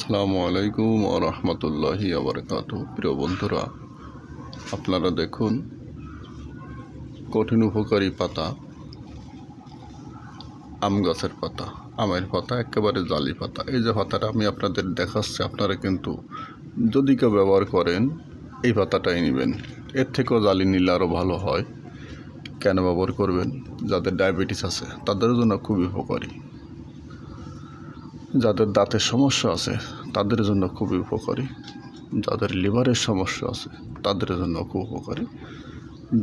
আসসালামু আলাইকুম ওয়া রাহমাতুল্লাহি ওয়া বারাকাতুহু। প্রিয় বন্ধুরা, আপনারা দেখুন কঠিন উপকারী পাতা, আম গাছের পাতা, আমের পাতা, একেবারে জালি পাতা। এই যে পাতাটা আমি আপনাদের দেখাচ্ছি, আপনারা কিন্তু যদি কেউ ব্যবহার করেন এই পাতাটাই নেবেন। এর থেকেও জালি নিলে আরও ভালো হয়। কেন ব্যবহার করবেন? যাদের ডায়াবেটিস আছে তাদের জন্য খুবই উপকারী, যাদের দাঁতের সমস্যা আছে তাদের জন্য খুবই উপকারী, যাদের লিভারের সমস্যা আছে তাদের জন্য খুব উপকারী,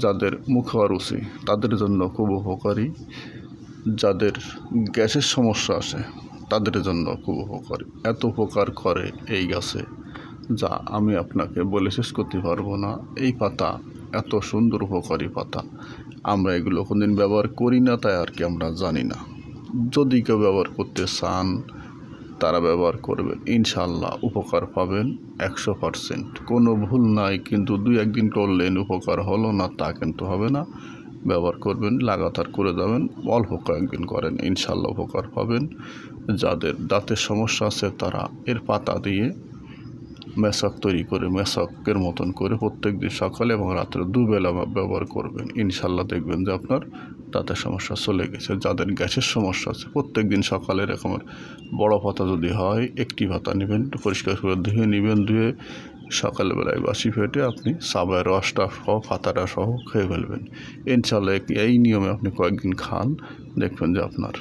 যাদের মুখারুচি তাদের জন্য খুব উপকারী, যাদের গ্যাসের সমস্যা আছে তাদের জন্য খুব উপকারী। এত উপকার করে এই গাছে যা আমি আপনাকে বলে শেষ করতে পারবো না। এই পাতা এত সুন্দর উপকারী পাতা, আমরা এগুলো কোনদিন ব্যবহার করি না, তাই আর কি আমরা জানি না। যদি কেউ ব্যবহার করতে চান তারা ব্যবহার করবেন, ইনশাল্লাহ উপকার পাবেন 100%। কোনো ভুল নাই, কিন্তু 2-1 দিন করলেন উপকার হলো না তা কিন্তু হবে না। ব্যবহার করবেন, লাগাতার করে যাবেন, অল্প কয়েকদিন করেন, ইনশাল্লাহ উপকার পাবেন। যাদের দাঁতের সমস্যা আছে তারা এর পাতা দিয়ে মেশক তৈরি করে মেশকের মতন করে প্রত্যেক দিন সকালে এবং রাত্রে দুবেলা ব্যবহার করবেন, ইনশাল্লাহ দেখবেন যে আপনার দাঁতের সমস্যা চলে গেছে। যাদের গ্যাসের সমস্যা আছে প্রত্যেক দিন সকালে এরকমের বড় পাতা যদি হয় একটি পাতা নেবেন, পরিষ্কার করে ধুয়ে নেবেন, ধুয়ে সকালবেলায় বাসি ফেটে আপনি সাবায়ের রসটা সহ পাতাটা সহ খেয়ে ফেলবেন। ইনশাল্লাহ এই নিয়মে আপনি কয়েকদিন খান, দেখবেন যে আপনার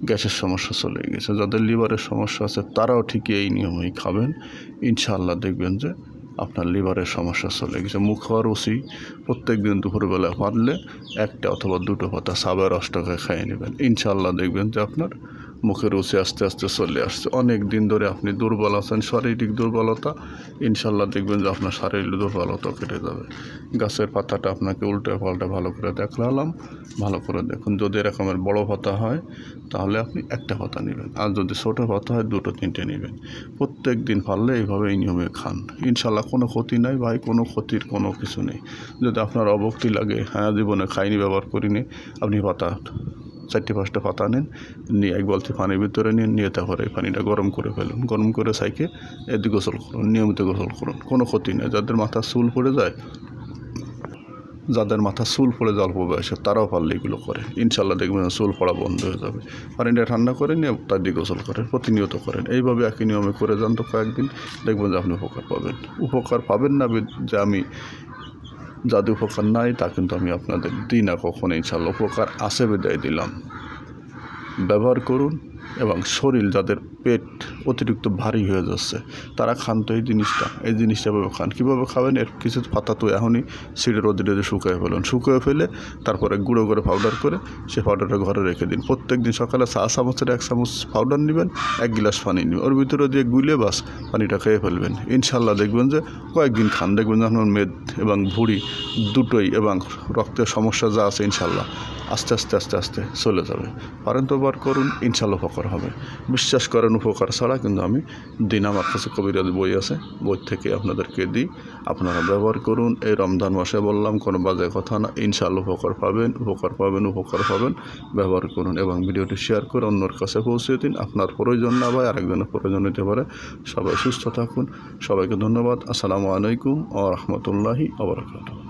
গ্যাসের সমস্যা চলে গেছে। যাদের লিভারের সমস্যা আছে তারাও ঠিকই এই নিয়মেই খাবেন, ইনশাল্লাহ দেখবেন যে আপনার লিভারের সমস্যা চলে গেছে। মুখারুচি প্রত্যেক দিন দুপুরবেলা পারলে 1টা অথবা 2টো পাতা সাবায়ের রসটাকে খেয়ে নেবেন, ইনশাল্লাহ দেখবেন যে আপনার মুখের রুচি আস্তে আস্তে চলে আসছে। অনেক দিন ধরে আপনি দুর্বল আছেন, শারীরিক দুর্বলতা, ইনশাল্লাহ দেখবেন যে আপনার শারীরিক দুর্বলতা কেটে যাবে। গাছের পাতাটা আপনাকে উল্টে পাল্টে ভালো করে দেখালাম, ভালো করে দেখুন। যদি এরকমের বড় পাতা হয় তাহলে আপনি 1টা পাতা নেবেন, আর যদি ছোটো পাতা হয় 2-3টে নেবেন। প্রত্যেক দিন পারলে এইভাবে এই নিয়মে খান, ইনশাল্লাহ কোনো ক্ষতি নাই ভাই, কোনো ক্ষতির কোনো কিছু নেই। যদি আপনার অভক্তি লাগে, হ্যাঁ জীবনে খাইনি, ব্যবহার করিনি, আপনি পাতা 4-5টা পাতা নেন, নিয়ে 1 বালতি পানির ভিতরে নিয়ে তারপরে এই পানিটা গরম করে ফেলুন, গরম করে সাইকে এদি গোসল করুন, নিয়মিত গোসল করুন, কোনো ক্ষতি নেই। যাদের মাথা চুল পড়ে যায়, অল্প বয়সে, তারাও পারলে এগুলো করে, ইনশাল্লাহ দেখবেন চুল পড়া বন্ধ হয়ে যাবে। পানিটা ঠান্ডা করে নিয়ে তার দিয়ে গোসল করেন, প্রতিনিয়ত করেন, এইভাবে একই নিয়মে করে যান তো কয়েকদিন, দেখবেন যে আপনি উপকার পাবেন না যে আমি যাদের উপকার নাই তা কিন্তু আমি আপনাদের দিই না কখনো, ইনশাল্লাহ উপকার আছে বিদায় দিলাম। ব্যবহার করুন, এবং শরীর যাদের পেট অতিরিক্ত ভারী হয়ে যাচ্ছে তারা খান তো এই জিনিসটা খান। কীভাবে খাবেন? এর কিছু পাতা তো এখনই সিঁড়ে রোদে শুকিয়ে ফেলুন, শুকিয়ে ফেলে তারপরে গুঁড়ো করে পাউডার করে সে পাউডারটা ঘরে রেখে দিন। প্রত্যেক দিন সকালে 1 চামচ পাউডার নেবেন, 1 গ্লাস পানি নেবেন, ওর ভিতরে দিয়ে গুলে বাস পানিটা খেয়ে ফেলবেন, ইনশাল্লাহ দেখবেন যে কয়েকদিন খান, দেখবেন যে আপনার মেদ এবং ভুঁড়ি দুটোই এবং রক্তের সমস্যা যা আছে ইনশাল্লাহ আস্তে আস্তে চলে যাবে। পারেন তো ব্যবহার করুন, ইনশাল্লাহ উপকার হবে। বিশ্বাস করেন উপকার ছাড়া কিন্তু আমি দিন, আমার কাছে কবিরাজি বই আছে, বই থেকে আপনাদেরকে দিই, আপনারা ব্যবহার করুন। এই রমজান মাসে বললাম, কোনো বাজে কথা না, ইনশাল্লাহ উপকার পাবেন। ব্যবহার করুন এবং ভিডিওটি শেয়ার করে অন্যর কাছে পৌঁছে দিন। আপনার প্রয়োজন না ভাই, আরেকজনের প্রয়োজন হতে পারে। সবাই সুস্থ থাকুন, সবাইকে ধন্যবাদ। আসসালামু আলাইকুম ওয়া রাহমাতুল্লাহি ওয়া বারাকাতুহু।